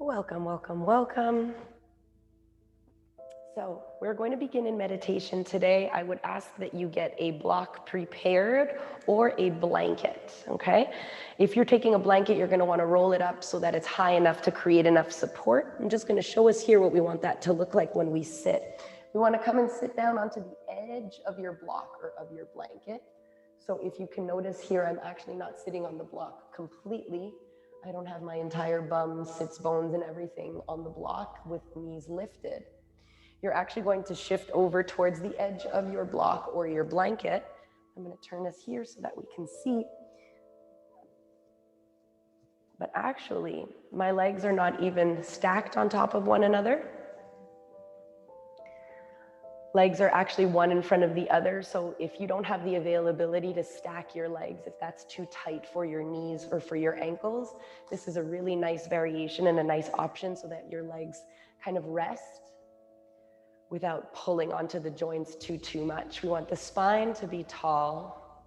Welcome, welcome, welcome. So we're going to begin in meditation today. I would ask that you get a block prepared or a blanket, okay? If you're taking a blanket, you're gonna wanna roll it up so that it's high enough to create enough support. I'm just gonna show us here what we want that to look like when we sit. We wanna come and sit down onto the edge of your block or of your blanket. So if you can notice here, I'm actually not sitting on the block completely. I don't have my entire bum, sits bones and everything on the block with knees lifted. You're actually going to shift over towards the edge of your block or your blanket. I'm going to turn us here so that we can see. But actually, my legs are not even stacked on top of one another. Legs are actually one in front of the other. So if you don't have the availability to stack your legs, if that's too tight for your knees or for your ankles, this is a really nice variation and a nice option so that your legs kind of rest without pulling onto the joints too much. We want the spine to be tall,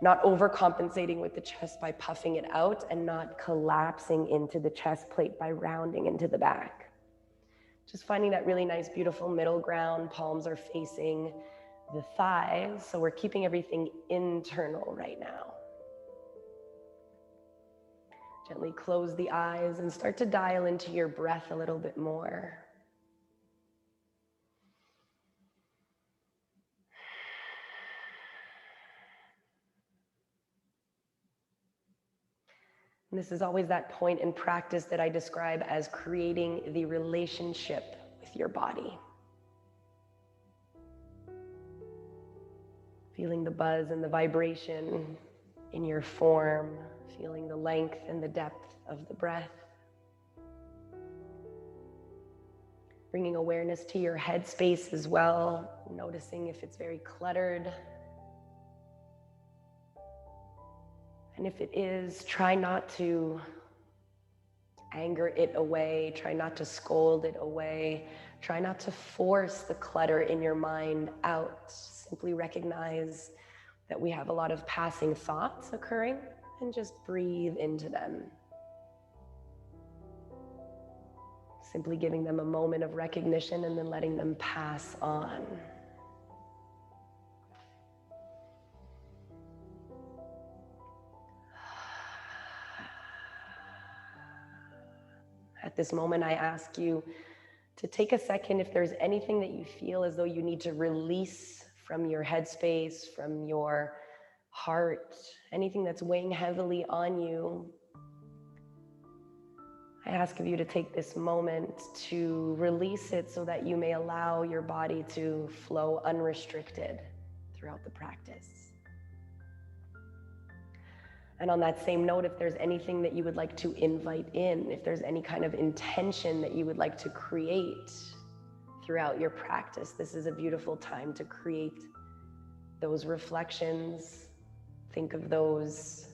not overcompensating with the chest by puffing it out and not collapsing into the chest plate by rounding into the back. Just finding that really nice, beautiful middle ground. Palms are facing the thighs, so we're keeping everything internal right now. Gently close the eyes and start to dial into your breath a little bit more. And this is always that point in practice that I describe as creating the relationship with your body. Feeling the buzz and the vibration in your form, feeling the length and the depth of the breath. Bringing awareness to your head space as well, noticing if it's very cluttered. And if it is, try not to anger it away, try not to scold it away, try not to force the clutter in your mind out. Simply recognize that we have a lot of passing thoughts occurring and just breathe into them. Simply giving them a moment of recognition and then letting them pass on. At this moment, I ask you to take a second if there's anything that you feel as though you need to release from your headspace, from your heart, anything that's weighing heavily on you. I ask of you to take this moment to release it so that you may allow your body to flow unrestricted throughout the practice. And on that same note, if there's anything that you would like to invite in, if there's any kind of intention that you would like to create throughout your practice, this is a beautiful time to create those reflections. Think of those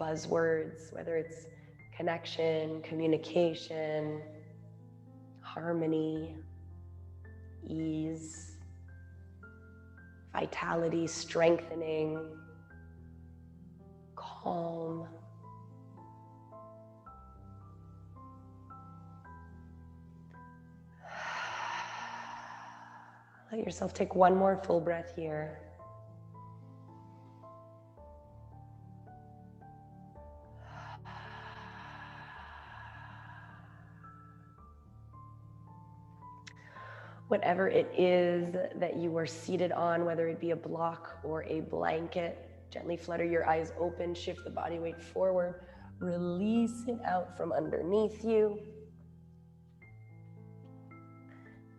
buzzwords, whether it's connection, communication, harmony, ease, vitality, strengthening, calm. Let yourself take one more full breath here. Whatever it is that you are seated on, whether it be a block or a blanket, gently flutter your eyes open, shift the body weight forward, release it out from underneath you.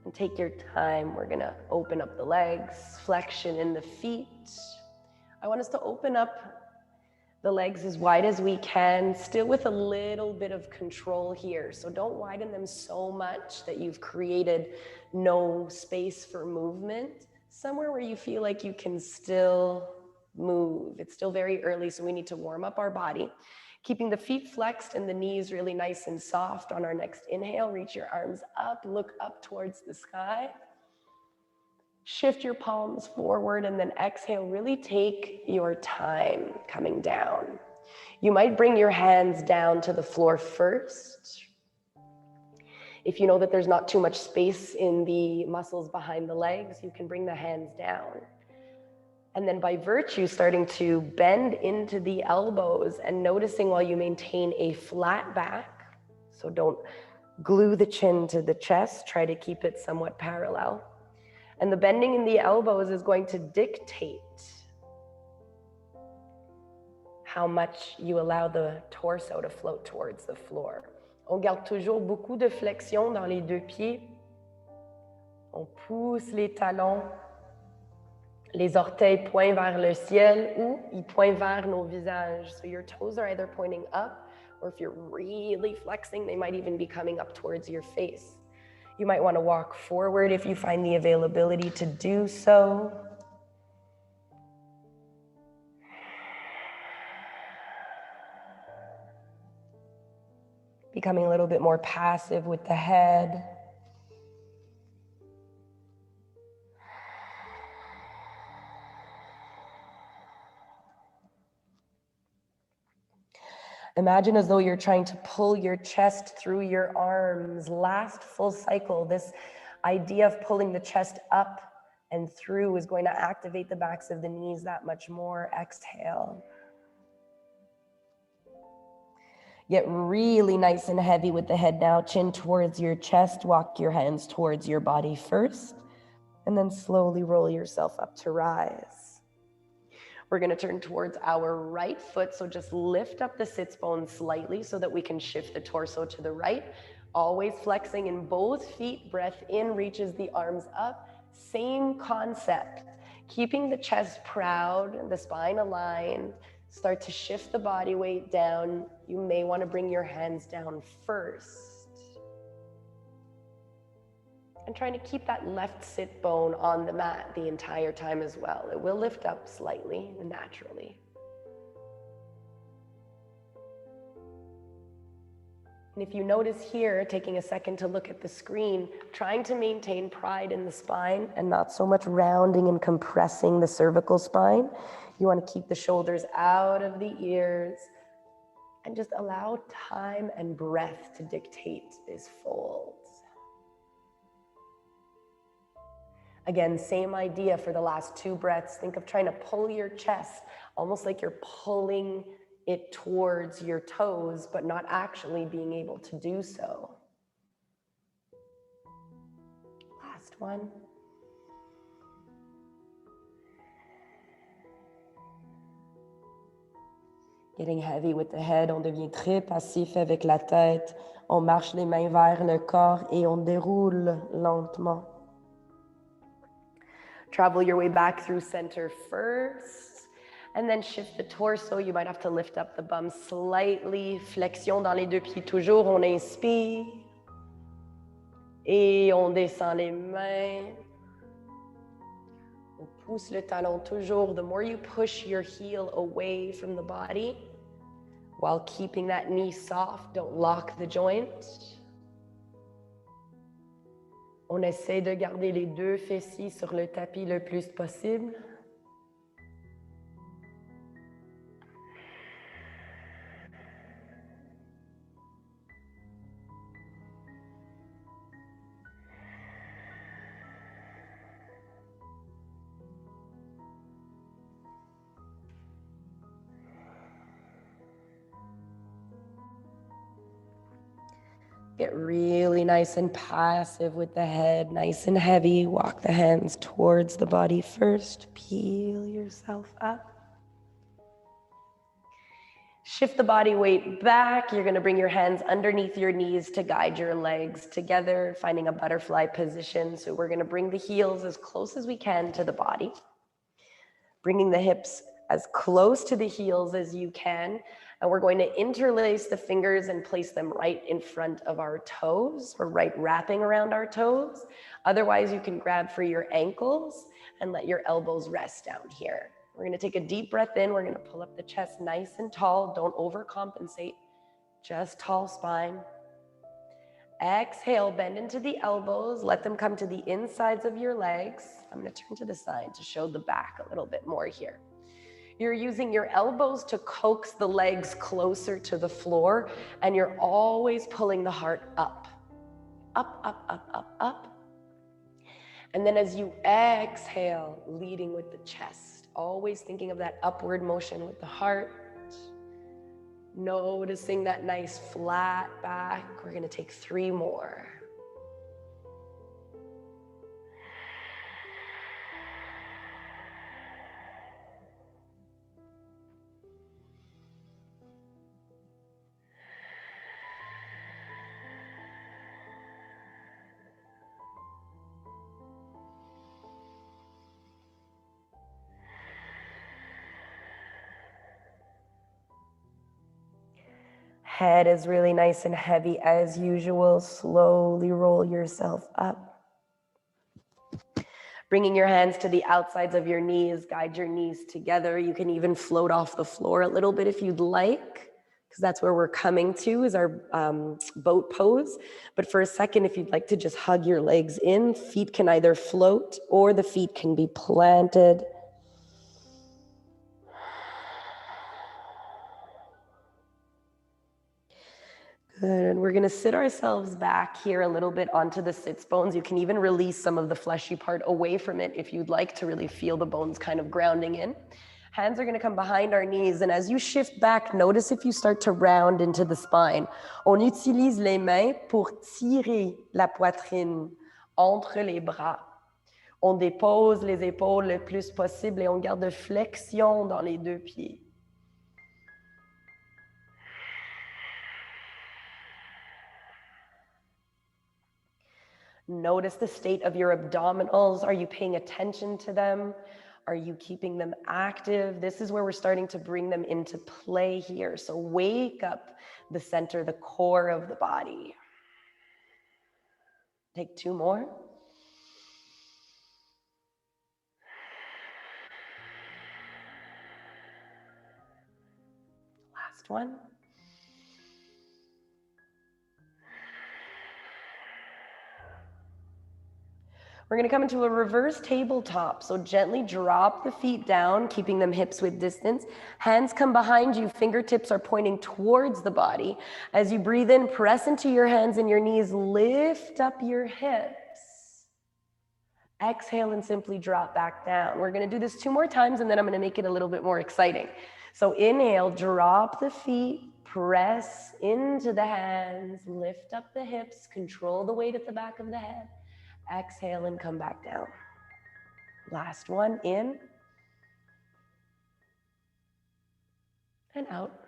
And take your time. We're gonna open up the legs, flexion in the feet. I want us to open up the legs as wide as we can, still with a little bit of control here. So don't widen them so much that you've created no space for movement. Somewhere where you feel like you can still move. It's still very early, so we need to warm up our body. Keeping the feet flexed and the knees really nice and soft. On our next inhale, reach your arms up, look up towards the sky. Shift your palms forward and then exhale. Really take your time coming down. You might bring your hands down to the floor first. If you know that there's not too much space in the muscles behind the legs, you can bring the hands down. And then by virtue, starting to bend into the elbows and noticing while you maintain a flat back. So don't glue the chin to the chest, try to keep it somewhat parallel. And the bending in the elbows is going to dictate how much you allow the torso to float towards the floor. On garde toujours beaucoup de flexion dans les deux pieds. On pousse les talons. Les orteils pointent vers le ciel ou ils pointent vers nos visages. So your toes are either pointing up, or if you're really flexing, they might even be coming up towards your face. You might want to walk forward if you find the availability to do so. Becoming a little bit more passive with the head. Imagine as though you're trying to pull your chest through your arms. Last full cycle, this idea of pulling the chest up and through is going to activate the backs of the knees that much more. Exhale. Get really nice and heavy with the head now. Chin towards your chest. Walk your hands towards your body first, and then slowly roll yourself up to rise. We're going to turn towards our right foot, so just lift up the sits bone slightly so that we can shift the torso to the right. Always flexing in both feet. Breath in reaches the arms up. Same concept. Keeping the chest proud, the spine aligned. Start to shift the body weight down. You may want to bring your hands down first. And trying to keep that left sit bone on the mat the entire time as well. It will lift up slightly, naturally. And if you notice here, taking a second to look at the screen, trying to maintain pride in the spine and not so much rounding and compressing the cervical spine. You want to keep the shoulders out of the ears and just allow time and breath to dictate this fold. Again, same idea for the last two breaths. Think of trying to pull your chest, almost like you're pulling it towards your toes, but not actually being able to do so. Last one. Getting heavy with the head, on devient très passif avec la tête. On marche les mains vers le corps et on déroule lentement. Travel your way back through center first, and then shift the torso. You might have to lift up the bum slightly. Flexion dans les deux pieds toujours. On inspire. Et on descend les mains. On pousse le talon toujours. The more you push your heel away from the body, while keeping that knee soft, don't lock the joint. On essaie de garder les deux fessiers sur le tapis le plus possible. Get really nice and passive with the head, nice and heavy. Walk the hands towards the body first. Peel yourself up. Shift the body weight back. You're going to bring your hands underneath your knees to guide your legs together, finding a butterfly position. So we're going to bring the heels as close as we can to the body. Bringing the hips as close to the heels as you can. And we're going to interlace the fingers and place them right in front of our toes, or right wrapping around our toes. Otherwise, you can grab for your ankles and let your elbows rest down here. We're going to take a deep breath in. We're going to pull up the chest nice and tall. Don't overcompensate, just tall spine. Exhale, bend into the elbows. Let them come to the insides of your legs. I'm going to turn to the side to show the back a little bit more here. You're using your elbows to coax the legs closer to the floor, and you're always pulling the heart up. up, up, up, up, up. And then as you exhale, leading with the chest, always thinking of that upward motion with the heart. Noticing that nice flat back. We're going to take 3 more. Head is really nice and heavy as usual. Slowly roll yourself up. Bringing your hands to the outsides of your knees, guide your knees together. You can even float off the floor a little bit if you'd like, because that's where we're coming to is our boat pose. But for a second, if you'd like to just hug your legs in, feet can either float or the feet can be planted. Good. We're going to sit ourselves back here a little bit onto the sits bones. You can even release some of the fleshy part away from it if you'd like to really feel the bones kind of grounding in. Hands are going to come behind our knees, and as you shift back, notice if you start to round into the spine. On utilise les mains pour tirer la poitrine entre les bras. On dépose les épaules le plus possible et on garde flexion dans les 2 pieds. Notice the state of your abdominals. Are you paying attention to them? Are you keeping them active? This is where we're starting to bring them into play here. So wake up the center, the core of the body. Take 2 more. Last one. We're going to come into a reverse tabletop. So gently drop the feet down, keeping them hips width distance. Hands come behind you. Fingertips are pointing towards the body. As you breathe in, press into your hands and your knees. Lift up your hips. Exhale and simply drop back down. We're going to do this 2 more times, and then I'm going to make it a little bit more exciting. So inhale, drop the feet, press into the hands, lift up the hips, control the weight at the back of the head. Exhale and come back down. Last one, in and out.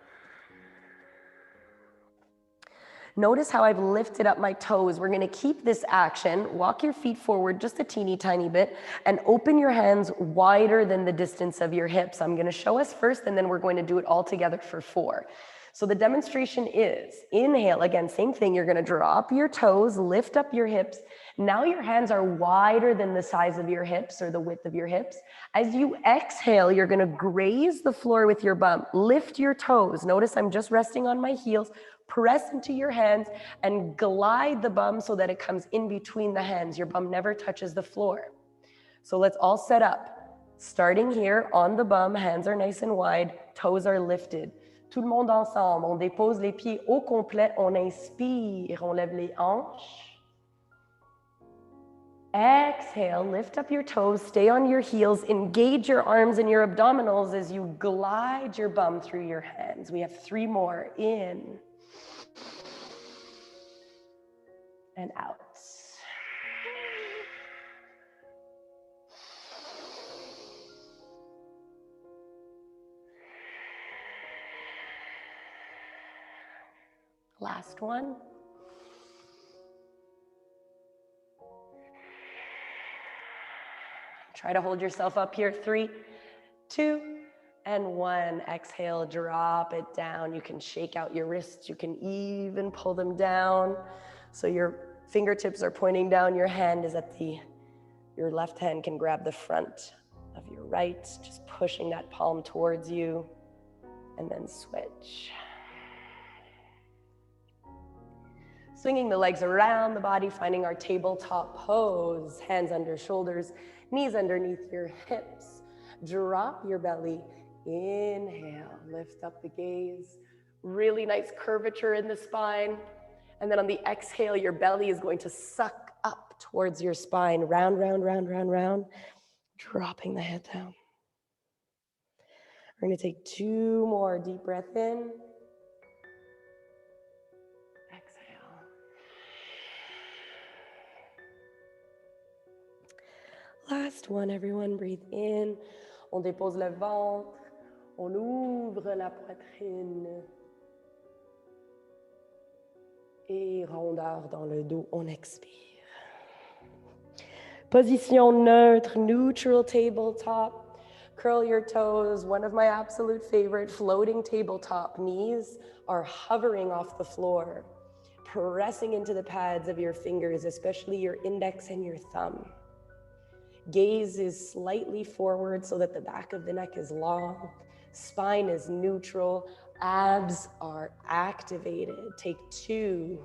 Notice how I've lifted up my toes. We're going to keep this action. Walk your feet forward just a teeny tiny bit and open your hands wider than the distance of your hips. I'm going to show us first, and then we're going to do it all together for 4. So the demonstration is inhale. Again, same thing. You're going to drop your toes, lift up your hips. Now your hands are wider than the size of your hips or the width of your hips. As you exhale, you're going to graze the floor with your bum. Lift your toes. Notice I'm just resting on my heels. Press into your hands and glide the bum so that it comes in between the hands. Your bum never touches the floor. So let's all set up. Starting here on the bum, hands are nice and wide, toes are lifted. Tout le monde ensemble, on dépose les pieds au complet, on inspire, on lève les hanches. Exhale, lift up your toes, stay on your heels, engage your arms and your abdominals as you glide your bum through your hands. We have 3 more, in and out. Last one. Try to hold yourself up here. 3, 2, and 1. Exhale, drop it down. You can shake out your wrists. You can even pull them down. So your fingertips are pointing down. Your hand is at your left hand can grab the front of your right, just pushing that palm towards you, and then switch. Swinging the legs around the body, finding our tabletop pose, hands under shoulders, knees underneath your hips. Drop your belly. Inhale, lift up the gaze. Really nice curvature in the spine. And then on the exhale, your belly is going to suck up towards your spine. Round, round, round, round, round. Dropping the head down. We're going to take 2 more deep breaths in. Exhale. Last one, everyone. Breathe in. On dépose le ventre. On ouvre la poitrine. Et rondeur dans le dos. On expire. Position neutre, neutral tabletop. Curl your toes. One of my absolute favorite, floating tabletop. Knees are hovering off the floor, pressing into the pads of your fingers, especially your index and your thumb. Gaze is slightly forward so that the back of the neck is long. Spine is neutral. Abs are activated. Take 2.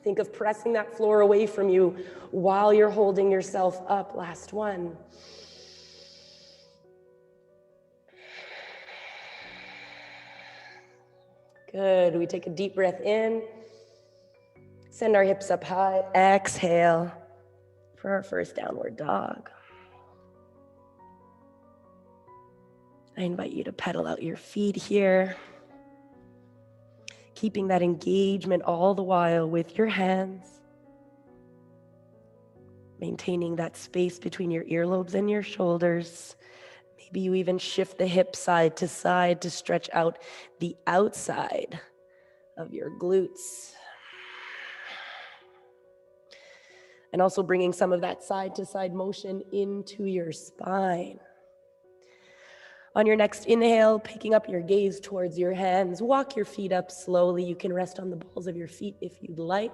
Think of pressing that floor away from you while you're holding yourself up. Last one. Good. We take a deep breath in. Send our hips up high. Exhale for our first downward dog. I invite you to pedal out your feet here, keeping that engagement all the while with your hands, maintaining that space between your earlobes and your shoulders. Maybe you even shift the hips side to side to stretch out the outside of your glutes. And also bringing some of that side to side motion into your spine. On your next inhale, picking up your gaze towards your hands, walk your feet up slowly. You can rest on the balls of your feet if you'd like.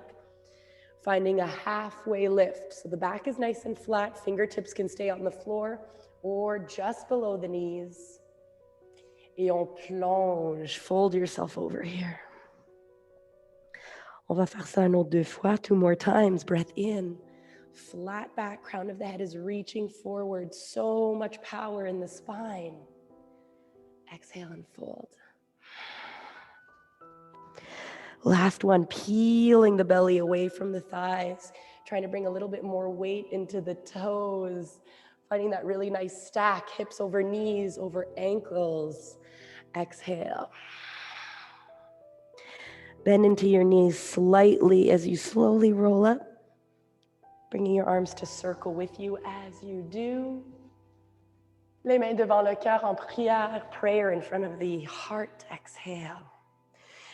Finding a halfway lift. So the back is nice and flat, fingertips can stay on the floor or just below the knees. Et on plonge, fold yourself over here. On va faire ça un autre 2 fois, 2 more times. Breath in. Flat back, crown of the head is reaching forward. So much power in the spine. Exhale and fold. Last one, peeling the belly away from the thighs, trying to bring a little bit more weight into the toes, finding that really nice stack, hips over knees, over ankles. Exhale. Bend into your knees slightly as you slowly roll up, bringing your arms to circle with you as you do. Les mains devant le cœur en prière, prayer in front of the heart. Exhale.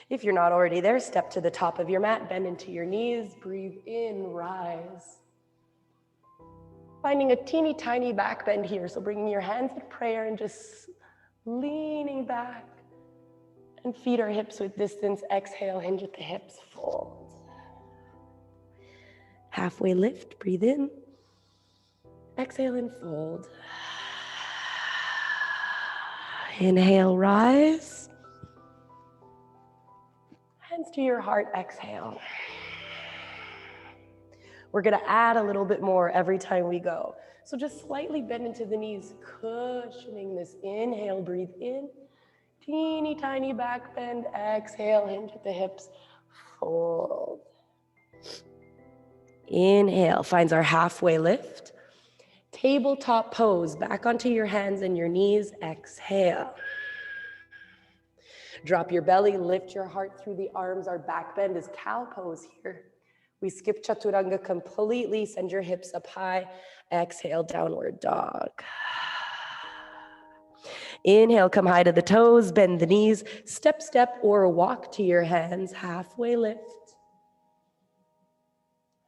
If you're not already there, step to the top of your mat, bend into your knees, breathe in, rise. Finding a teeny tiny back bend here, so bringing your hands in prayer and just leaning back. And feet our hips with distance. Exhale, hinge at the hips, fold. Halfway lift, breathe in. Exhale and fold. Inhale, rise. Hands to your heart, exhale. We're gonna add a little bit more every time we go. So just slightly bend into the knees, cushioning this. Inhale, breathe in. Teeny tiny back bend, exhale, hinge at the hips, fold. Inhale, finds our halfway lift. Tabletop pose, back onto your hands and your knees, exhale. Drop your belly, lift your heart through the arms. Our back bend is cow pose here. We skip chaturanga completely, send your hips up high, exhale, downward dog. Inhale, come high to the toes, bend the knees, step, step, or walk to your hands, halfway lift.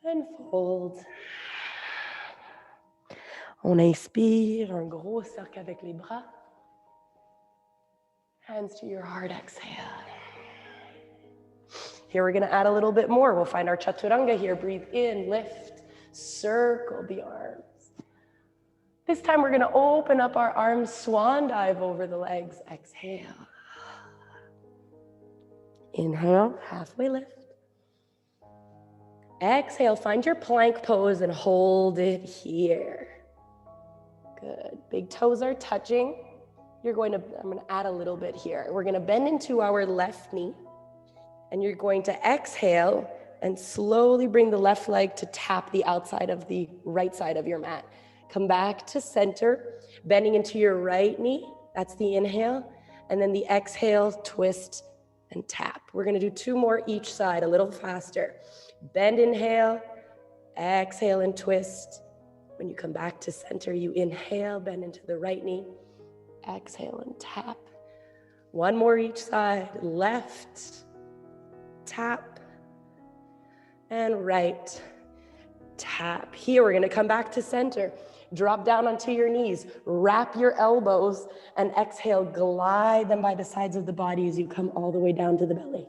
And fold. On inspire, un gros cercle avec les bras. Hands to your heart, exhale. Here we're gonna add a little bit more. We'll find our chaturanga here. Breathe in, lift, circle the arms. This time we're gonna open up our arms, swan dive over the legs. Exhale. Inhale, halfway lift. Exhale, find your plank pose and hold it here. Good, big toes are touching. I'm going to add a little bit here. We're going to bend into our left knee, and you're going to exhale and slowly bring the left leg to tap the outside of the right side of your mat. Come back to center, bending into your right knee. That's the inhale. And then the exhale, twist and tap. We're going to do 2 more each side, a little faster. Bend, inhale, exhale and twist. When you come back to center, you inhale, bend into the right knee, exhale and tap. 1 more each side, left, tap, and right, tap. Here, we're gonna come back to center. Drop down onto your knees, wrap your elbows, and exhale, glide them by the sides of the body as you come all the way down to the belly.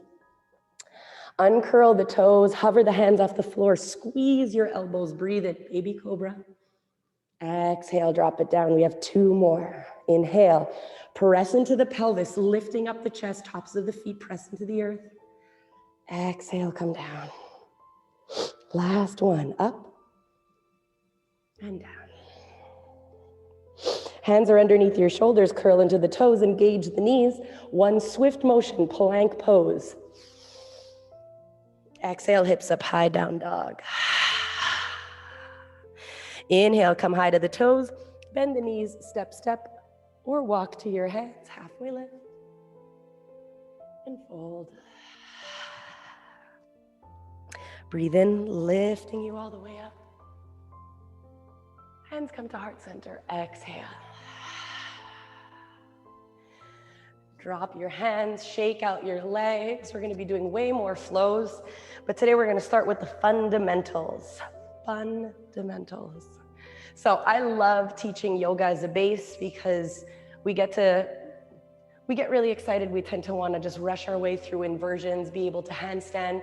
Uncurl the toes, hover the hands off the floor, squeeze your elbows, breathe it, baby cobra. Exhale, drop it down. We have 2 more. Inhale, press into the pelvis, lifting up the chest, tops of the feet, press into the earth. Exhale, come down. Last one, up and down. Hands are underneath your shoulders, curl into the toes, engage the knees. 1 swift motion, plank pose. Exhale, hips up high, down dog. Inhale, come high to the toes, bend the knees, step, step, or walk to your hands, halfway lift, and fold. Breathe in, lifting you all the way up. Hands come to heart center, exhale. Drop your hands, shake out your legs. We're gonna be doing way more flows, but today we're gonna start with the fundamentals. Fundamentals. So I love teaching yoga as a base because we get really excited. We tend to want to just rush our way through inversions, be able to handstand,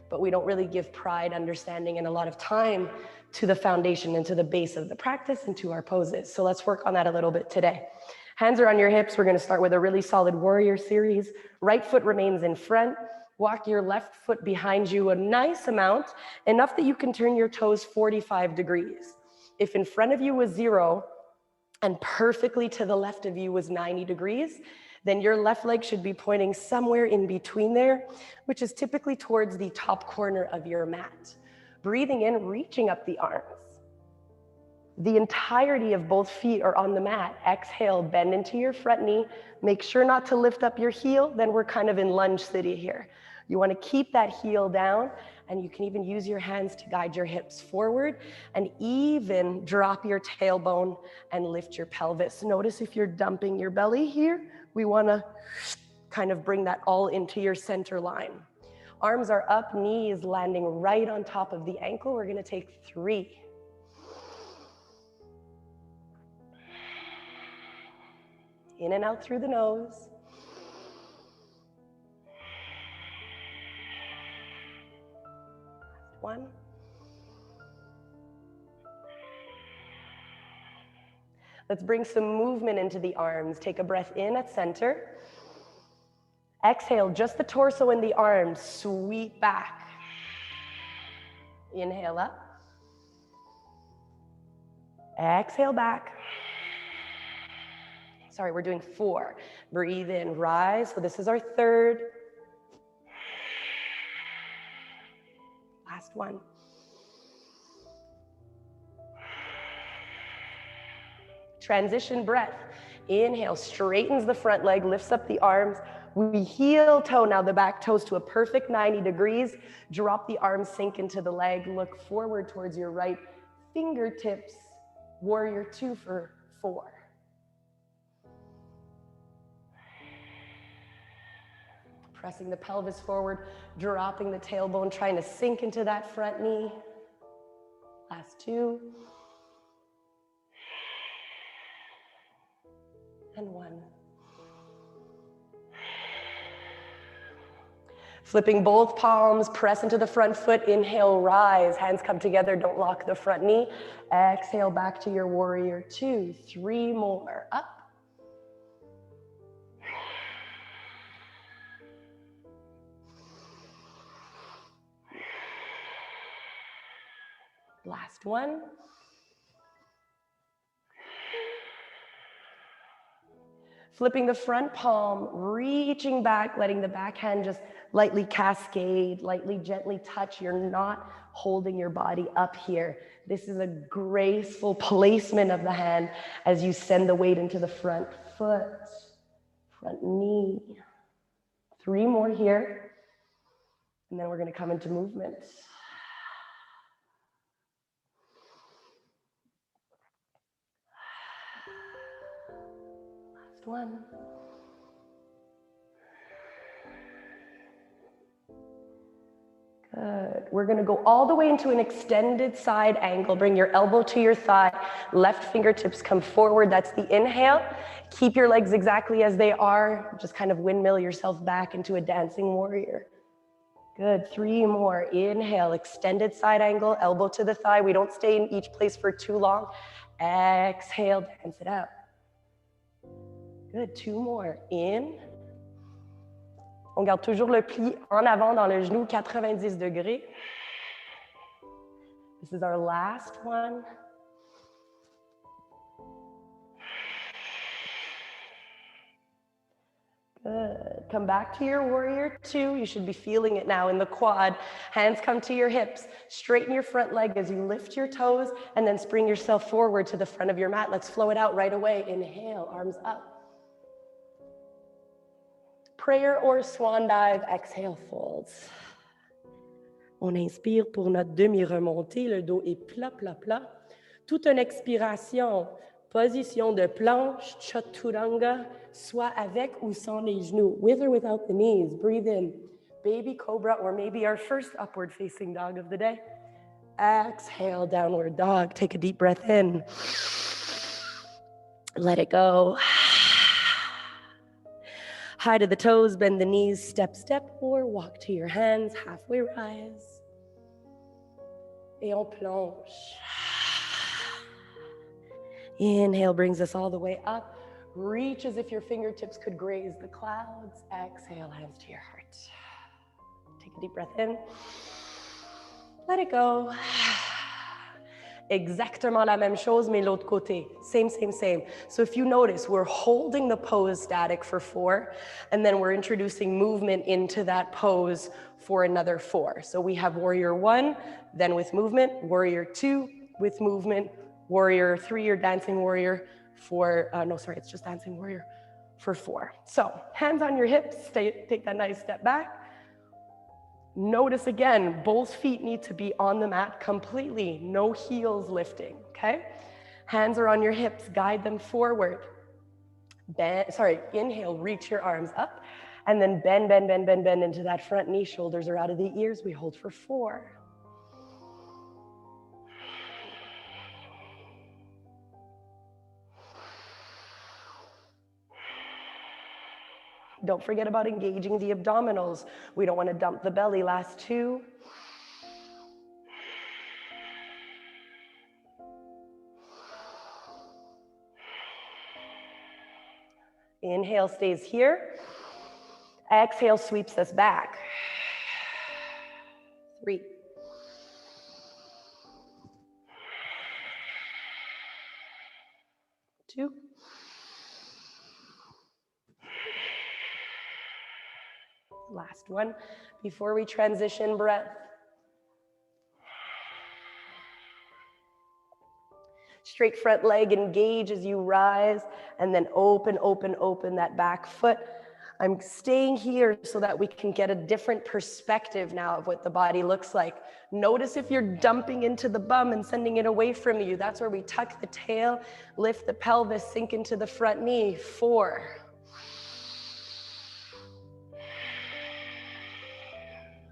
but we don't really give pride, understanding, and a lot of time to the foundation and to the base of the practice and to our poses. So let's work on that a little bit today. Hands are on your hips. We're going to start with a really solid warrior series. Right foot remains in front. Walk your left foot behind you a nice amount, enough that you can turn your toes 45 degrees. If in front of you was 0 and perfectly to the left of you was 90 degrees, then your left leg should be pointing somewhere in between there, which is typically towards the top corner of your mat. Breathing in, reaching up the arms. The entirety of both feet are on the mat. Exhale, bend into your front knee. Make sure not to lift up your heel, then we're kind of in lunge city here. You want to keep that heel down, and you can even use your hands to guide your hips forward and even drop your tailbone and lift your pelvis. Notice if you're dumping your belly here, we want to kind of bring that all into your center line. Arms are up, knees landing right on top of the ankle. We're going to take 3. In and out through the nose. 1. Let's bring some movement into the arms. Take a breath in at center. Exhale, just the torso and the arms. Sweep back. Inhale up. Exhale back. Sorry, we're doing 4. Breathe in, rise. So this is our 3rd. Last 1. Transition breath. Inhale, straightens the front leg, lifts up the arms. We heel toe now the back toes to a perfect 90 degrees. Drop the arms, sink into the leg. Look forward towards your right fingertips. Warrior 2 for 4. Pressing the pelvis forward, dropping the tailbone, trying to sink into that front knee. Last 2. And 1. Flipping both palms, press into the front foot, inhale, rise. Hands come together, don't lock the front knee. Exhale back to your warrior 2. 3 more, up. Last 1. Flipping the front palm, reaching back, letting the back hand just lightly cascade, lightly, gently touch. You're not holding your body up here. This is a graceful placement of the hand as you send the weight into the front foot, front knee. 3 more here, and then we're going to come into movement. Last one. Good. We're going to go all the way into an extended side angle. Bring your elbow to your thigh. Left fingertips come forward. That's the inhale. Keep your legs exactly as they are. Just kind of windmill yourself back into a dancing warrior. Good. 3 more. Inhale, extended side angle, elbow to the thigh. We don't stay in each place for too long. Exhale, dance it out. Good. 2 more. In. On garde toujours le pli en avant dans le genou, 90 degrés. This is our last one. Good. Come back to your warrior 2. You should be feeling it now in the quad. Hands come to your hips. Straighten your front leg as you lift your toes and then spring yourself forward to the front of your mat. Let's flow it out right away. Inhale, arms up. Prayer or swan dive, exhale, folds. On inspire pour notre demi-remontée, le dos est plat, plat, plat. Toute une expiration, position de planche, chaturanga, soit avec ou sans les genoux, with or without the knees. Breathe in, baby cobra, or maybe our first upward facing dog of the day. Exhale, downward dog. Take a deep breath in. Let it go. High to the toes, bend the knees, step, step, or walk to your hands, halfway rise. Et on plonge. Inhale brings us all the way up. Reach as if your fingertips could graze the clouds. Exhale, hands to your heart. Take a deep breath in. Let it go. Exactement la même chose, mais l'autre côté. Same, same, same. So if you notice, we're holding the pose static for 4, and then we're introducing movement into that pose for another 4. So we have warrior 1, then with movement, warrior 2 with movement, warrior 3 or dancing warrior for, it's just dancing warrior for 4. So hands on your hips, take that nice step back. Notice again, both feet need to be on the mat completely, no heels lifting, okay? Hands are on your hips, guide them forward. Inhale, reach your arms up, and then bend, bend, bend, bend, bend into that front knee, shoulders are out of the ears, we hold for 4. Don't forget about engaging the abdominals. We don't want to dump the belly. Last 2. Inhale stays here. Exhale sweeps us back. 3. 2. Last one. Before we transition, breath. Straight front leg, engage as you rise, and then open, open, open that back foot. I'm staying here so that we can get a different perspective now of what the body looks like. Notice if you're dumping into the bum and sending it away from you. That's where we tuck the tail, lift the pelvis, sink into the front knee. 4.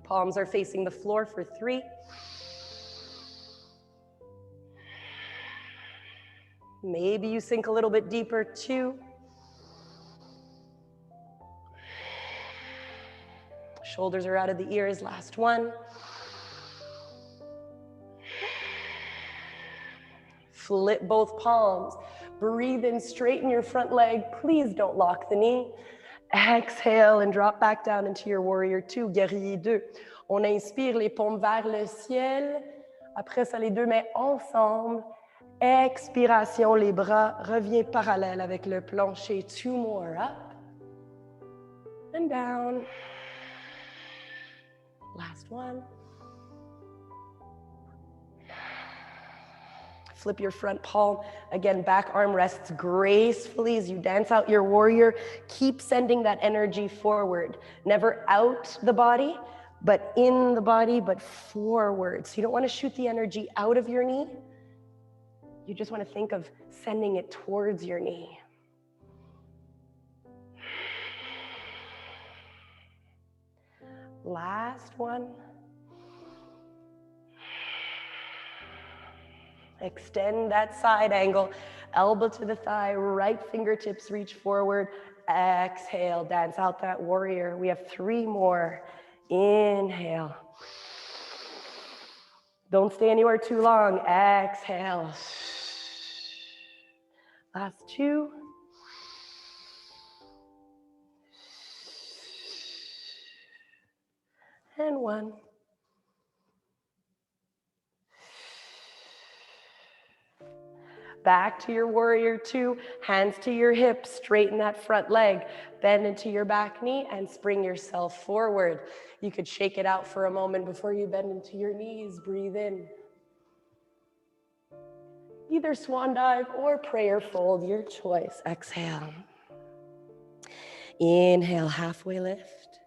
Palms are facing the floor for 3. Maybe you sink a little bit deeper, 2. Shoulders are out of the ears, last 1. Flip both palms. Breathe in, straighten your front leg. Please don't lock the knee. Exhale and drop back down into your warrior 2, guerrier 2. On inspire, les paumes vers le ciel. Après ça, les 2 mains ensemble. Expiration, les bras reviennent parallèles avec le plancher. 2 more, up and down. Last one. Flip your front palm. Again, back arm rests gracefully as you dance out your warrior. Keep sending that energy forward. Never out the body, but in the body, but forward. So you don't want to shoot the energy out of your knee. You just want to think of sending it towards your knee. Last one. Extend that side angle, elbow to the thigh, right fingertips reach forward. Exhale, dance out that warrior. We have 3 more. Inhale. Don't stay anywhere too long. Exhale. Last 2. And 1. Back to your warrior 2, hands to your hips, straighten that front leg, bend into your back knee and spring yourself forward. You could shake it out for a moment before you bend into your knees, breathe in. Either swan dive or prayer fold, your choice. Exhale. Inhale, halfway lift.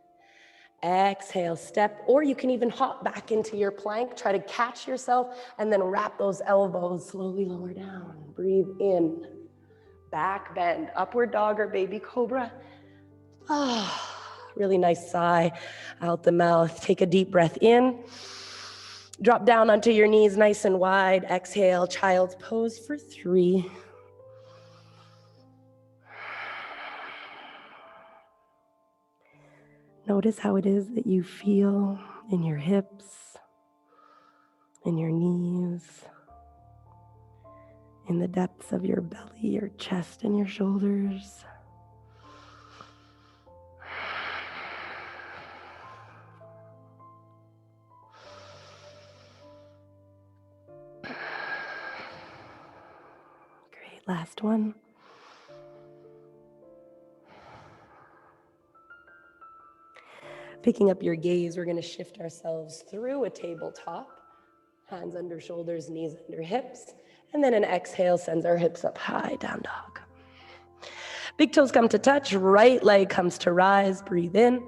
Exhale, step, or you can even hop back into your plank. Try to catch yourself and then wrap those elbows, slowly lower down. Breathe in, back bend, upward dog or baby cobra. Really nice sigh out the mouth. Take a deep breath in. Drop down onto your knees nice and wide. Exhale, child's pose for 3. Notice how it is that you feel in your hips, in your knees, in the depths of your belly, your chest, and your shoulders. Great, last one. Picking up your gaze, we're going to shift ourselves through a tabletop. Hands under shoulders, knees under hips. And then an exhale sends our hips up high, down dog. Big toes come to touch, right leg comes to rise. Breathe in.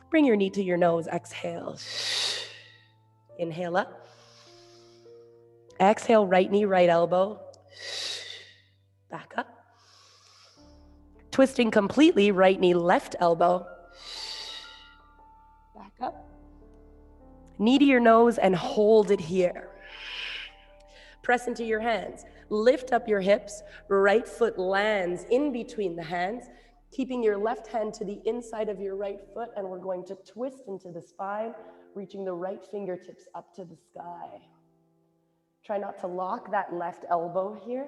Bring your knee to your nose, exhale. Inhale up. Exhale, right knee, right elbow. Back up. Twisting completely, right knee, left elbow. Back up. Knee to your nose and hold it here. Press into your hands. Lift up your hips. Right foot lands in between the hands, keeping your left hand to the inside of your right foot, and we're going to twist into the spine, reaching the right fingertips up to the sky. Try not to lock that left elbow here.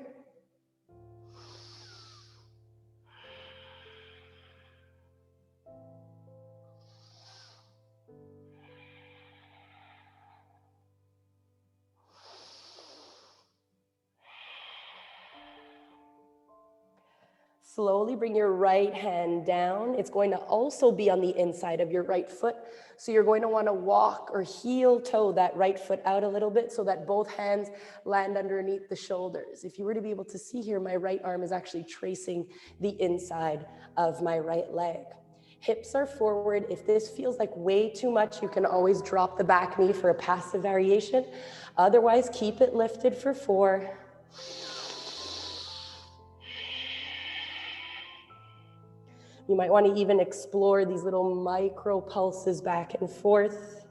Slowly bring your right hand down. It's going to also be on the inside of your right foot. So you're going to want to walk or heel toe that right foot out a little bit so that both hands land underneath the shoulders. If you were to be able to see here, my right arm is actually tracing the inside of my right leg. Hips are forward. If this feels like way too much, you can always drop the back knee for a passive variation. Otherwise, keep it lifted for 4. You might want to even explore these little micro pulses back and forth.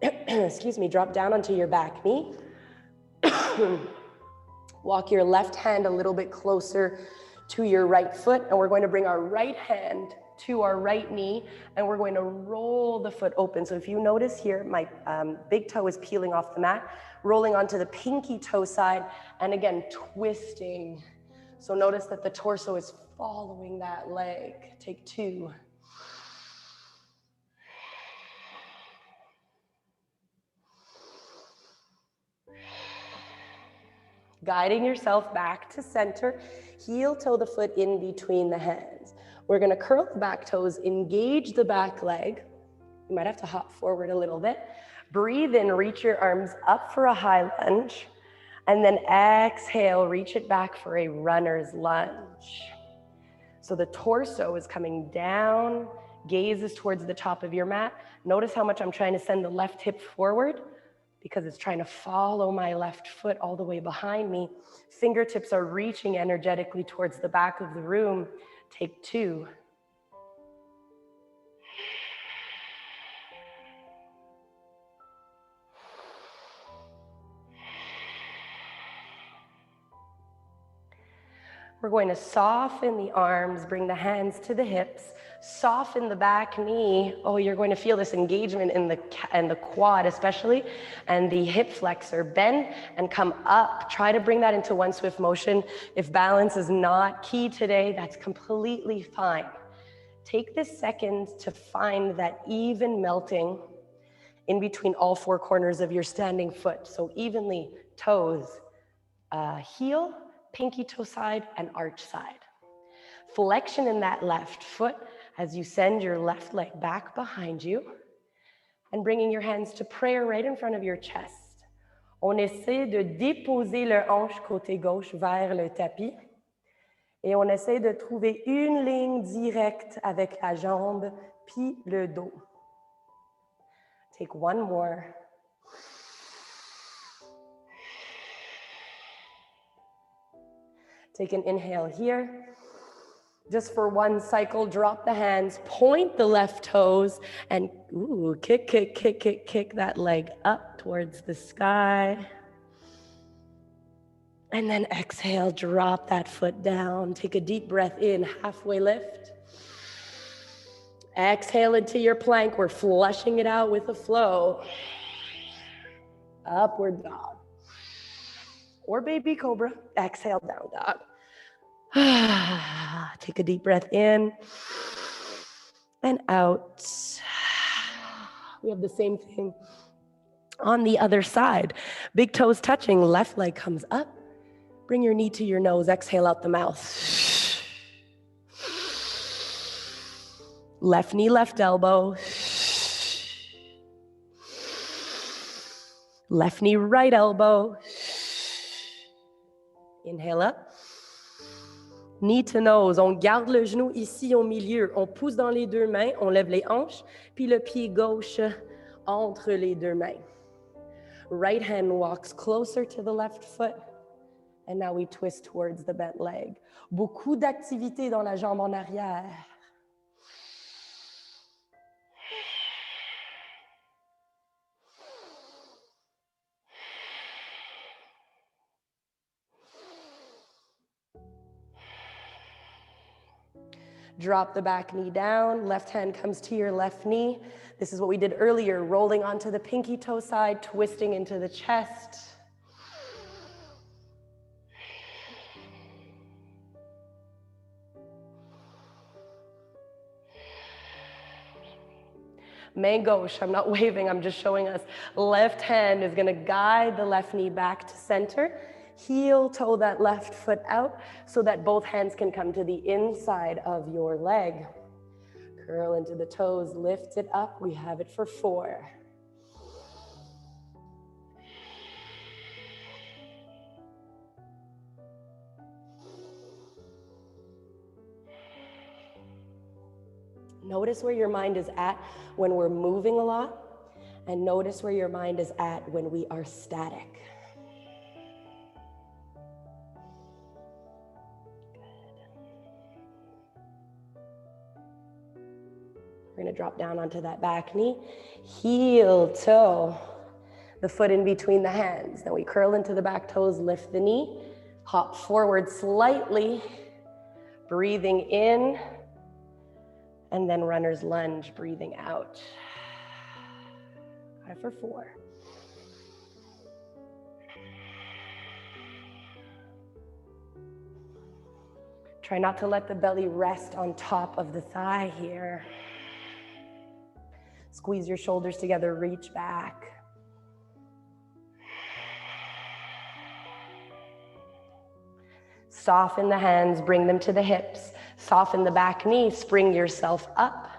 Excuse me, drop down onto your back knee. Walk your left hand a little bit closer to your right foot, and we're going to bring our right hand to our right knee, and we're going to roll the foot open. So if you notice here, my big toe is peeling off the mat, rolling onto the pinky toe side, and again, twisting. So notice that the torso is following that leg. Take 2. Guiding yourself back to center, heel toe the foot in between the hands. We're gonna curl the back toes, engage the back leg. You might have to hop forward a little bit. Breathe in, reach your arms up for a high lunge, and then exhale, reach it back for a runner's lunge. So the torso is coming down, gaze is towards the top of your mat. Notice how much I'm trying to send the left hip forward because it's trying to follow my left foot all the way behind me. Fingertips are reaching energetically towards the back of the room. Take 2. We're going to soften the arms, bring the hands to the hips, soften the back knee. Oh, you're going to feel this engagement in the quad especially, and the hip flexor. Bend and come up. Try to bring that into one swift motion. If balance is not key today, that's completely fine. Take this second to find that even melting in between all 4 corners of your standing foot. So evenly toes, heel, pinky toe side, and arch side. Flexion in that left foot as you send your left leg back behind you and bringing your hands to prayer right in front of your chest. On essaie de déposer le hanche côté gauche vers le tapis et on essaie de trouver une ligne directe avec la jambe puis le dos. Take one more. Take an inhale here. Just for one cycle, drop the hands, point the left toes, and kick that leg up towards the sky. And then exhale, drop that foot down. Take a deep breath in, halfway lift. Exhale into your plank. We're flushing it out with a flow. Upward dog. Or baby cobra. Exhale, down dog. Take a deep breath in and out. We have the same thing on the other side. Big toes touching, left leg comes up. Bring your knee to your nose, exhale out the mouth. Left knee, left elbow. Left knee, right elbow. Inhale up. Knee to nose, on garde le genou ici au milieu. On pousse dans les 2 mains, on lève les hanches, puis le pied gauche entre les 2 mains. Right hand walks closer to the left foot. And now we twist towards the bent leg. Beaucoup d'activité dans la jambe en arrière. Drop the back knee down, left hand comes to your left knee. This is what we did earlier, rolling onto the pinky toe side, twisting into the chest. Main gauche, I'm not waving, I'm just showing us. Left hand is gonna guide the left knee back to center. Heel toe that left foot out so that both hands can come to the inside of your leg. Curl into the toes, lift it up. We have it for 4. Notice where your mind is at when we're moving a lot, and notice where your mind is at when we are static. We're gonna drop down onto that back knee, heel toe, the foot in between the hands. Then we curl into the back toes, lift the knee, hop forward slightly, breathing in, and then runner's lunge, breathing out. Got it for 4. Try not to let the belly rest on top of the thigh here. Squeeze your shoulders together, reach back. Soften the hands, bring them to the hips. Soften the back knee, spring yourself up.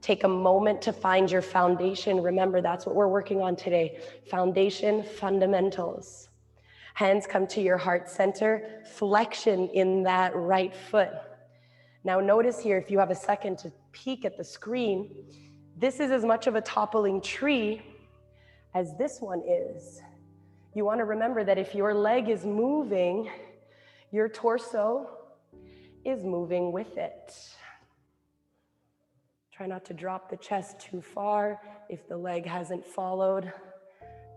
Take a moment to find your foundation. Remember, that's what we're working on today. Foundation, fundamentals. Hands come to your heart center, flexion in that right foot. Now notice here, if you have a second to peek at the screen, this is as much of a toppling tree as this one is. You want to remember that if your leg is moving, your torso is moving with it. Try not to drop the chest too far if the leg hasn't followed,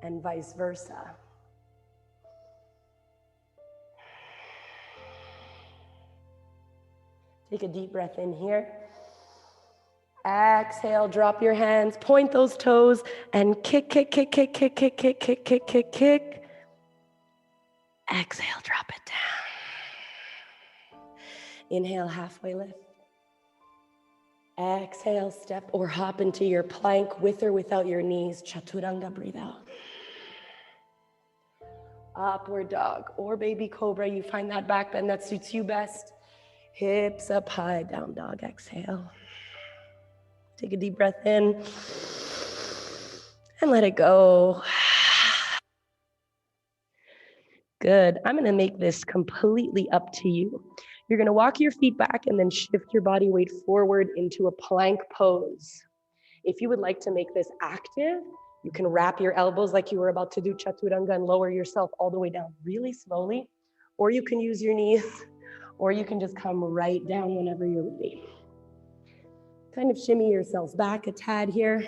and vice versa. Take a deep breath in here. Exhale, drop your hands, point those toes, and kick, kick, kick, kick, kick, kick, kick, kick, kick, kick, kick. Exhale, drop it down. Inhale, halfway lift. Exhale, step or hop into your plank with or without your knees. Chaturanga, breathe out. Upward dog or baby cobra. You find that back bend that suits you best. Hips up high, down dog, exhale. Take a deep breath in and let it go. Good. I'm going to make this completely up to you. You're going to walk your feet back and then shift your body weight forward into a plank pose. If you would like to make this active, you can wrap your elbows like you were about to do chaturanga and lower yourself all the way down really slowly, or you can use your knees, or you can just come right down whenever you're ready. Kind of shimmy yourselves back a tad here.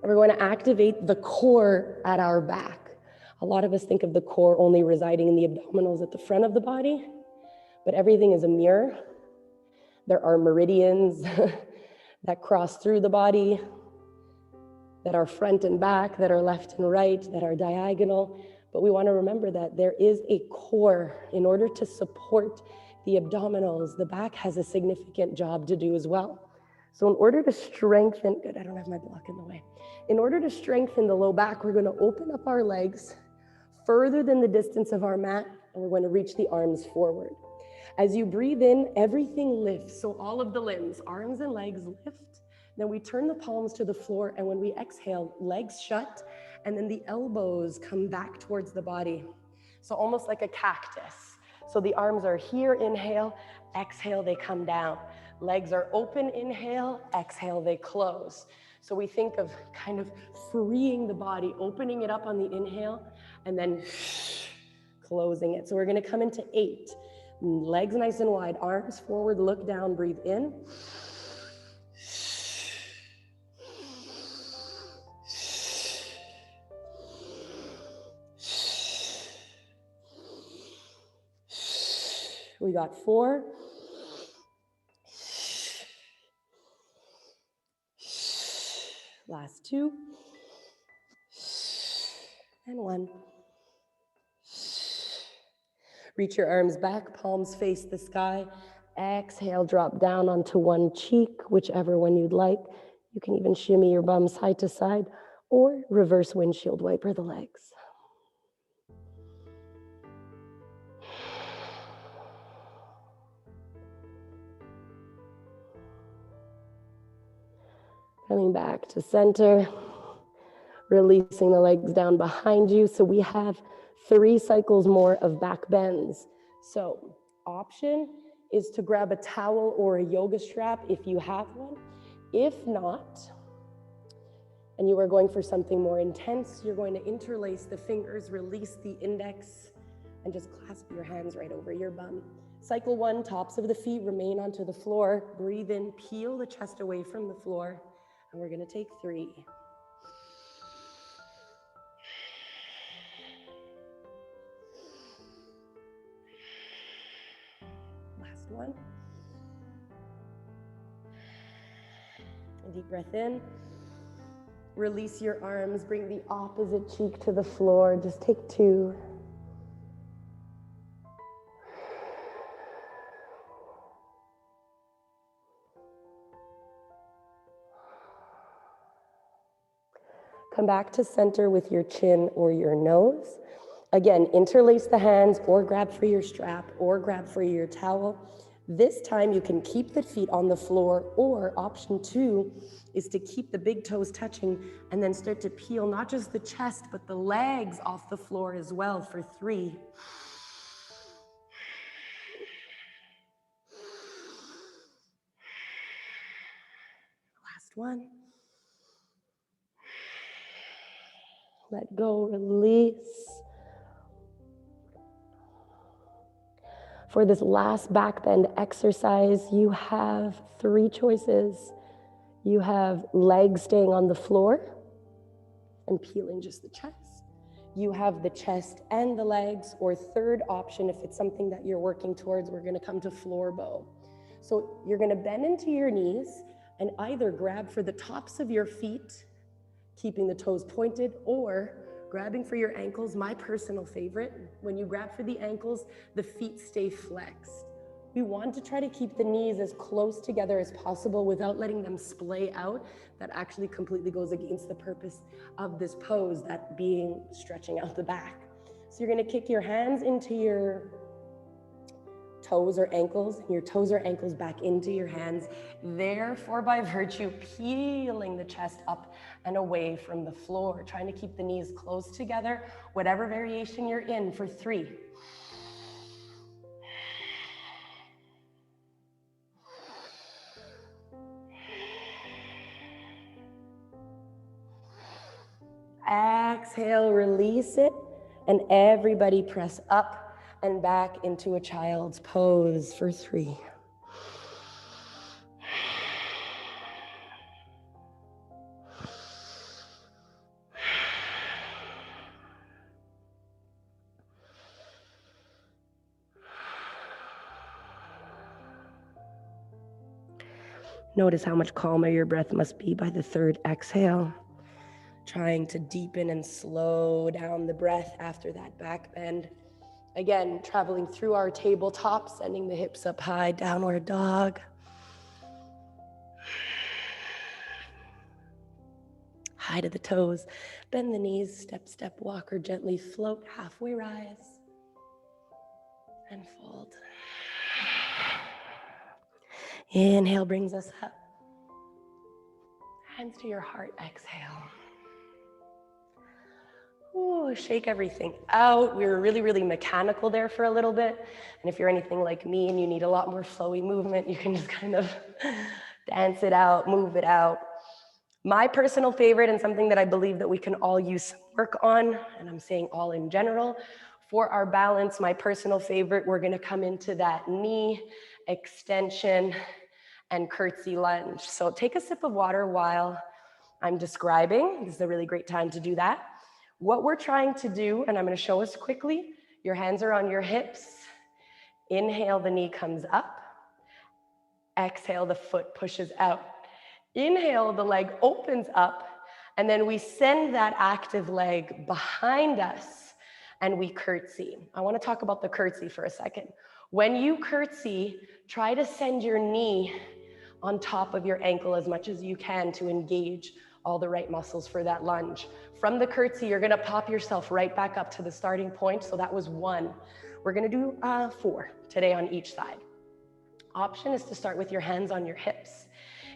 We're going to activate the core at our back. A lot of us think of the core only residing in the abdominals at the front of the body, but everything is a mirror. There are meridians that cross through the body, that are front and back, that are left and right, that are diagonal. But we want to remember that there is a core. In order to support the abdominals, the back has a significant job to do as well. So in order to strengthen, good, I don't have my block in the way. In order to strengthen the low back, we're going to open up our legs further than the distance of our mat, and we're going to reach the arms forward. As you breathe in, everything lifts. So all of the limbs, arms and legs lift. Then we turn the palms to the floor, and when we exhale, legs shut, and then the elbows come back towards the body. So almost like a cactus. So the arms are here, inhale, exhale, they come down. Legs are open, inhale, exhale, they close. So we think of kind of freeing the body, opening it up on the inhale, and then closing it. So we're gonna come into 8. Legs nice and wide, arms forward, look down, breathe in. We got 4. Last 2. And 1. Reach your arms back, palms face the sky. Exhale, drop down onto one cheek, whichever one you'd like. You can even shimmy your bum side to side or reverse windshield wiper the legs. Coming back to center, releasing the legs down behind you. So we have 3 cycles more of back bends. So option is to grab a towel or a yoga strap if you have one. If not, and you are going for something more intense, you're going to interlace the fingers, release the index, and just clasp your hands right over your bum. Cycle 1, tops of the feet remain onto the floor. Breathe in, peel the chest away from the floor. And we're going to take 3. Last one. A deep breath in. Release your arms. Bring the opposite cheek to the floor. Just take 2. Come back to center with your chin or your nose. Again, interlace the hands or grab for your strap or grab for your towel. This time you can keep the feet on the floor, or option 2 is to keep the big toes touching and then start to peel not just the chest, but the legs off the floor as well for 3. Last one. Let go, release. For this last back bend exercise, you have 3 choices. You have legs staying on the floor and peeling just the chest. You have the chest and the legs, or third option, if it's something that you're working towards, we're gonna come to floor bow. So you're gonna bend into your knees and either grab for the tops of your feet, keeping the toes pointed, or grabbing for your ankles. My personal favorite, when you grab for the ankles, the feet stay flexed. We want to try to keep the knees as close together as possible without letting them splay out. That actually completely goes against the purpose of this pose, that being stretching out the back. So you're gonna kick your hands into your toes or ankles, your toes or ankles back into your hands, therefore by virtue peeling the chest up and away from the floor, trying to keep the knees close together, whatever variation you're in, for 3. Exhale, release it, and everybody press up and back into a child's pose for 3. Notice how much calmer your breath must be by the 3rd exhale. Trying to deepen and slow down the breath after that back bend. Again, traveling through our tabletop, sending the hips up high, downward dog. High to the toes, bend the knees, step, step, walk, or gently float, halfway rise, and fold. Inhale brings us up. Hands to your heart, exhale. Ooh, shake everything out. We were really, really mechanical there for a little bit. And if you're anything like me and you need a lot more flowy movement, you can just kind of dance it out, move it out. My personal favorite, and something that I believe that we can all use some work on, and I'm saying all in general, for our balance, my personal favorite, we're gonna come into that knee extension and curtsy lunge. So take a sip of water while I'm describing. This is a really great time to do that. What we're trying to do, and I'm gonna show us quickly, your hands are on your hips. Inhale, the knee comes up. Exhale, the foot pushes out. Inhale, the leg opens up, and then we send that active leg behind us and we curtsy. I wanna talk about the curtsy for a second. When you curtsy, try to send your knee on top of your ankle as much as you can to engage all the right muscles for that lunge. From the curtsy, you're gonna pop yourself right back up to the starting point. So that was 1. We're gonna do 4 today on each side. Option is to start with your hands on your hips.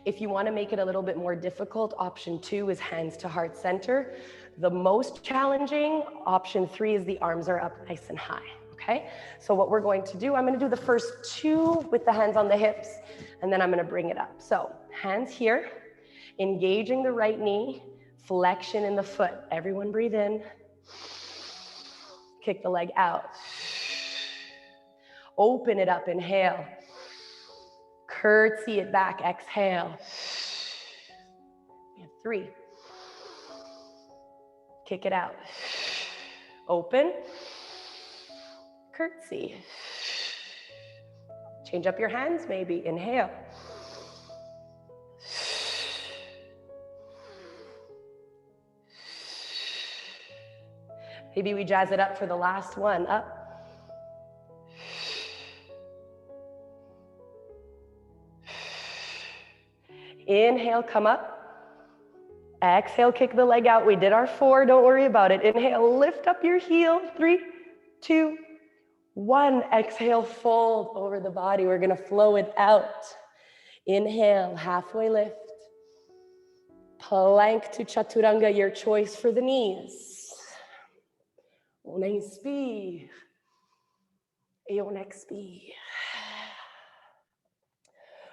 If you wanna make it a little bit more difficult, option 2 is hands to heart center. The most challenging, option 3, is the arms are up nice and high, okay? So what we're going to do, I'm gonna do the first 2 with the hands on the hips, and then I'm gonna bring it up. So hands here, engaging the right knee, flexion in the foot. Everyone breathe in. Kick the leg out. Open it up, inhale. Curtsy it back, exhale. We have 3. Kick it out. Open. Curtsy. Change up your hands maybe, inhale. Maybe we jazz it up for the last one, up. Inhale, come up. Exhale, kick the leg out. We did our 4, don't worry about it. Inhale, lift up your heel. 3, 2, 1. Exhale, fold over the body. We're gonna flow it out. Inhale, halfway lift. Plank to chaturanga, your choice for the knees. On inspire et on expire.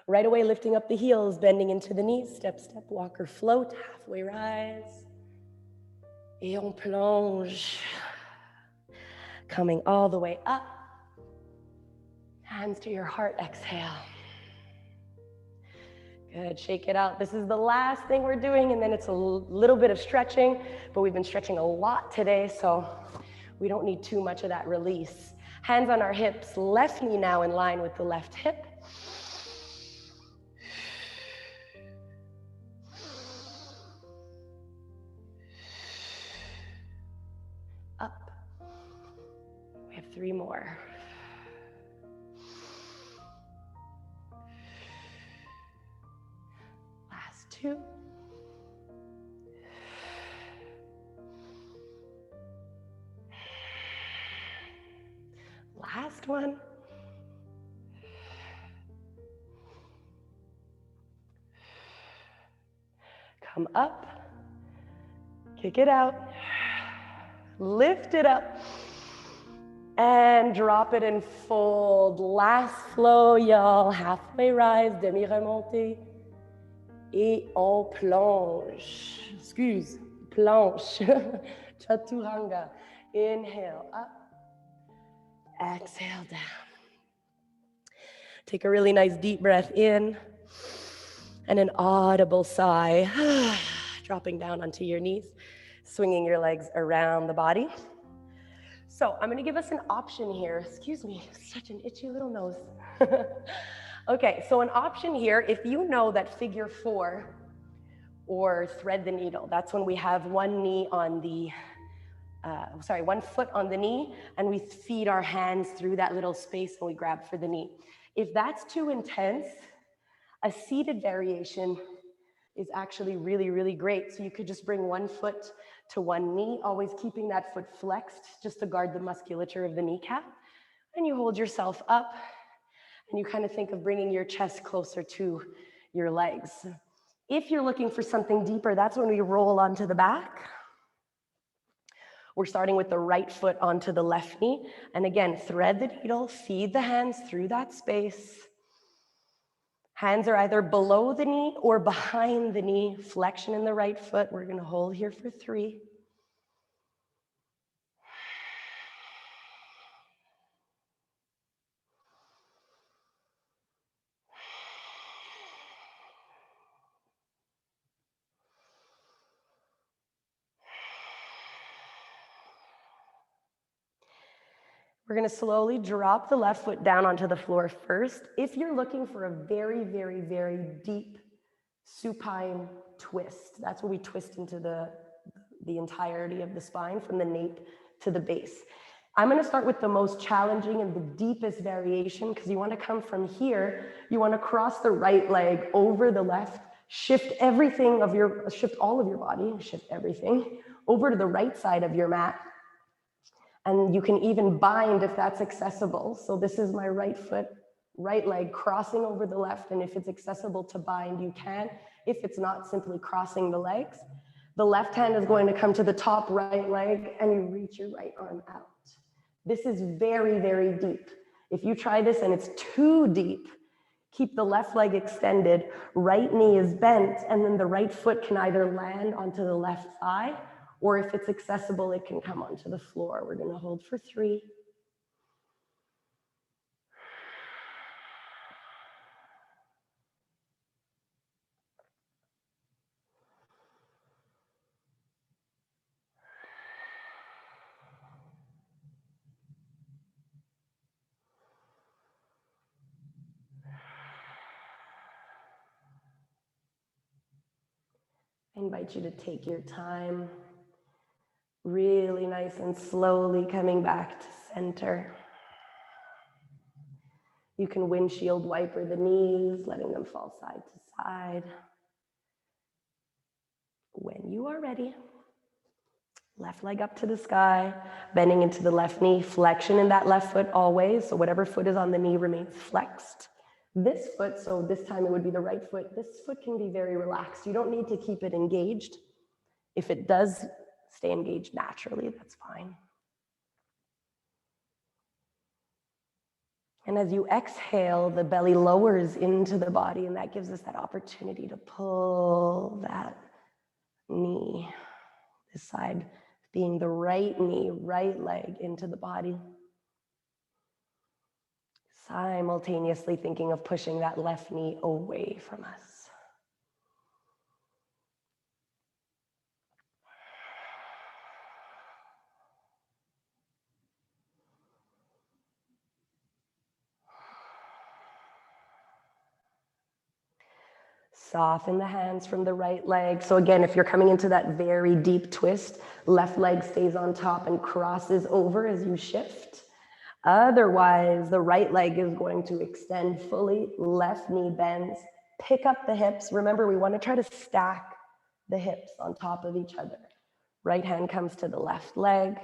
Right away, lifting up the heels, bending into the knees. Step, step, walk or float. Halfway rise. Et on plonge. Coming all the way up. Hands to your heart, exhale. Good, shake it out. This is the last thing we're doing, and then it's a little bit of stretching, but we've been stretching a lot today, so we don't need too much of that release. Hands on our hips, left knee now in line with the left hip. Up. We have 3 more. Last 2. Last one. Come up. Kick it out. Lift it up. And drop it and fold. Last flow, y'all. Halfway rise, demi-remontée. Et on plonge. Excuse, planche. Chaturanga. Inhale up. Exhale down. Take a really nice deep breath in. And an audible sigh. Dropping down onto your knees. Swinging your legs around the body. So I'm gonna give us an option here. Excuse me, such an itchy little nose. Okay, so an option here, if you know that figure 4 or thread the needle, that's when we have one foot on the knee and we feed our hands through that little space and we grab for the knee. If that's too intense, a seated variation is actually really, really great. So you could just bring one foot to one knee, always keeping that foot flexed just to guard the musculature of the kneecap. And you hold yourself up and you kind of think of bringing your chest closer to your legs. If you're looking for something deeper, that's when we roll onto the back. We're starting with the right foot onto the left knee. And again, thread the needle, feed the hands through that space. Hands are either below the knee or behind the knee. Flexion in the right foot. We're gonna hold here for 3. We're gonna slowly drop the left foot down onto the floor first. If you're looking for a very, very, very deep supine twist, that's where we twist into the entirety of the spine from the nape to the base. I'm gonna start with the most challenging and the deepest variation because you wanna come from here, you wanna cross the right leg over the left, shift all of your body, shift everything over to the right side of your mat. And you can even bind if that's accessible. So this is my right foot, right leg crossing over the left. And if it's accessible to bind, you can. If it's not, simply crossing the legs. The left hand is going to come to the top right leg and you reach your right arm out. This is very, very deep. If you try this and it's too deep, keep the left leg extended, right knee is bent, and then the right foot can either land onto the left thigh, or if it's accessible, it can come onto the floor. We're gonna hold for 3. I invite you to take your time, really nice and slowly coming back to center. You can windshield wiper the knees, letting them fall side to side. When you are ready, left leg up to the sky, bending into the left knee, flexion in that left foot always. So whatever foot is on the knee remains flexed. This foot, so this time it would be the right foot, this foot can be very relaxed. You don't need to keep it engaged. If it does stay engaged naturally, that's fine. And as you exhale, the belly lowers into the body, and that gives us that opportunity to pull that knee, this side being the right knee, right leg into the body. Simultaneously thinking of pushing that left knee away from us. Soften the hands from the right leg. So again, if you're coming into that very deep twist, left leg stays on top and crosses over as you shift. Otherwise, the right leg is going to extend fully, left knee bends, pick up the hips. Remember, we want to try to stack the hips on top of each other. Right hand comes to the left leg.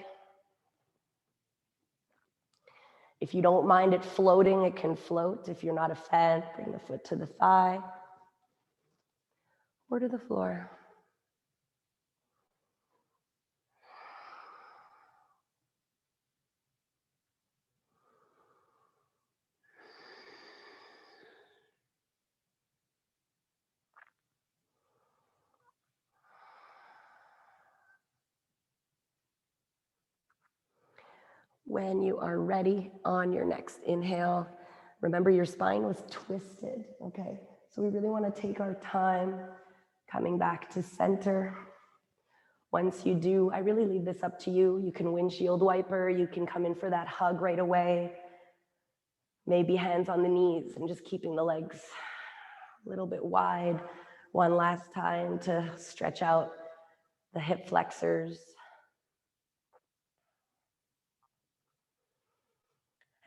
If you don't mind it floating, it can float. If you're not a fan, bring the foot to the thigh or to the floor. When you are ready on your next inhale, remember your spine was twisted, okay? So we really want to take our time coming back to center. Once you do, I really leave this up to you. You can windshield wiper, you can come in for that hug right away. Maybe hands on the knees and just keeping the legs a little bit wide. One last time to stretch out the hip flexors.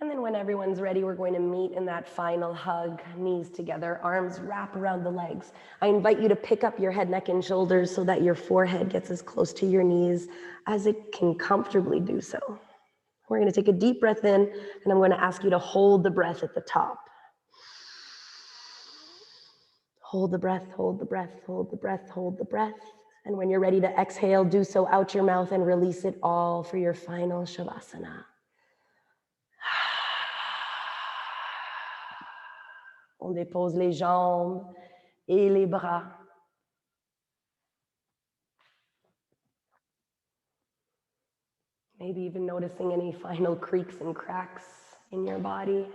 And then when everyone's ready, we're going to meet in that final hug, knees together, arms wrap around the legs. I invite you to pick up your head, neck, and shoulders so that your forehead gets as close to your knees as it can comfortably do so. We're going to take a deep breath in, and I'm going to ask you to hold the breath at the top. Hold the breath, hold the breath, hold the breath, hold the breath. And when you're ready to exhale, do so out your mouth and release it all for your final Shavasana. On dépose les jambes et les bras. Maybe even noticing any final creaks and cracks in your body.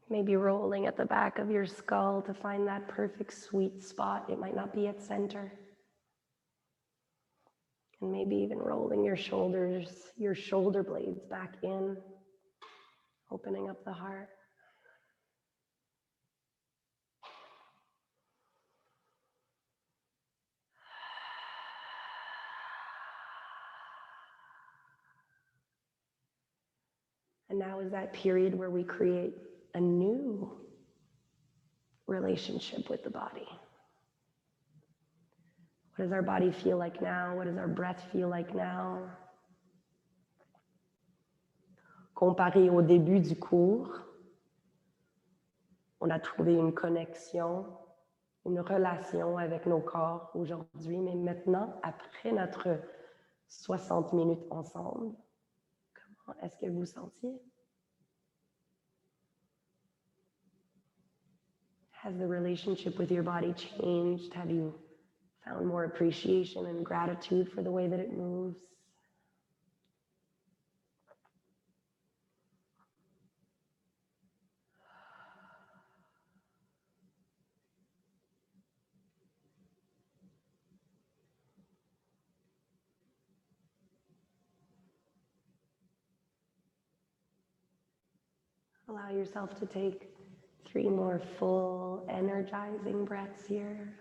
Maybe rolling at the back of your skull to find that perfect sweet spot. It might not be at center. And maybe even rolling your shoulders, your shoulder blades back in, opening up the heart. And now is that period where we create a new relationship with the body. What does our body feel like now? What does our breath feel like now? Comparé au début du cours, on a trouvé une connexion, une relation avec nos corps aujourd'hui, mais maintenant, après notre 60 minutes ensemble, comment est-ce que vous sentiez? Has the relationship with your body changed? Have you found more appreciation and gratitude for the way that it moves? Allow yourself to take 3 more full, energizing breaths here.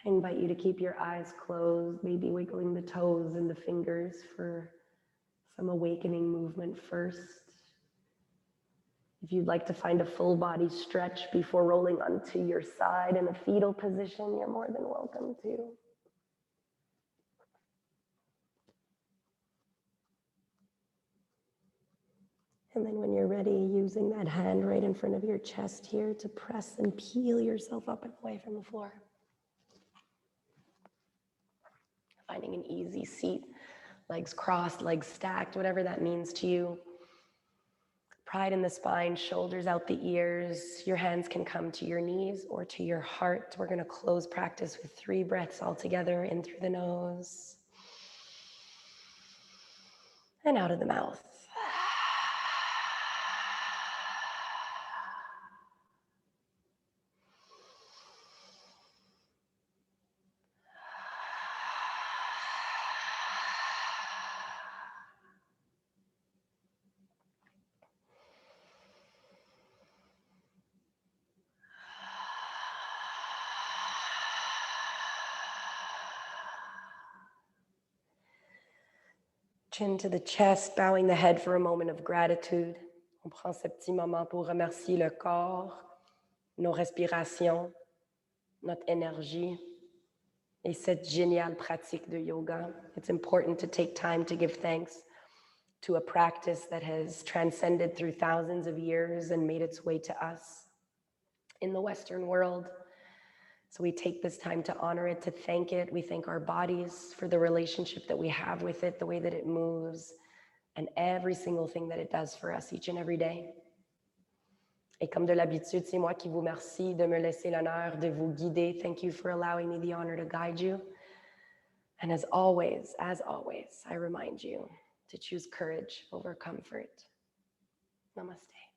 I invite you to keep your eyes closed, maybe wiggling the toes and the fingers for some awakening movement first. If you'd like to find a full body stretch before rolling onto your side in a fetal position, you're more than welcome to. And then when you're ready, using that hand right in front of your chest here to press and peel yourself up and away from the floor. Finding an easy seat, legs crossed, legs stacked, whatever that means to you. Pride in the spine, shoulders out the ears. Your hands can come to your knees or to your heart. We're going to close practice with 3 breaths all together, in through the nose and out of the mouth. Chin to the chest, bowing the head for a moment of gratitude. On prend ce petit moment pour remercier le corps, nos respirations, notre énergie, et cette géniale pratique de yoga. It's important to take time to give thanks to a practice that has transcended through thousands of years and made its way to us in the Western world. So we take this time to honor it, to thank it. We thank our bodies for the relationship that we have with it, the way that it moves, and every single thing that it does for us each and every day. Et comme de l'habitude, c'est moi qui vous remercie de me laisser l'honneur de vous guider. Thank you for allowing me the honor to guide you. And as always, I remind you to choose courage over comfort. Namaste.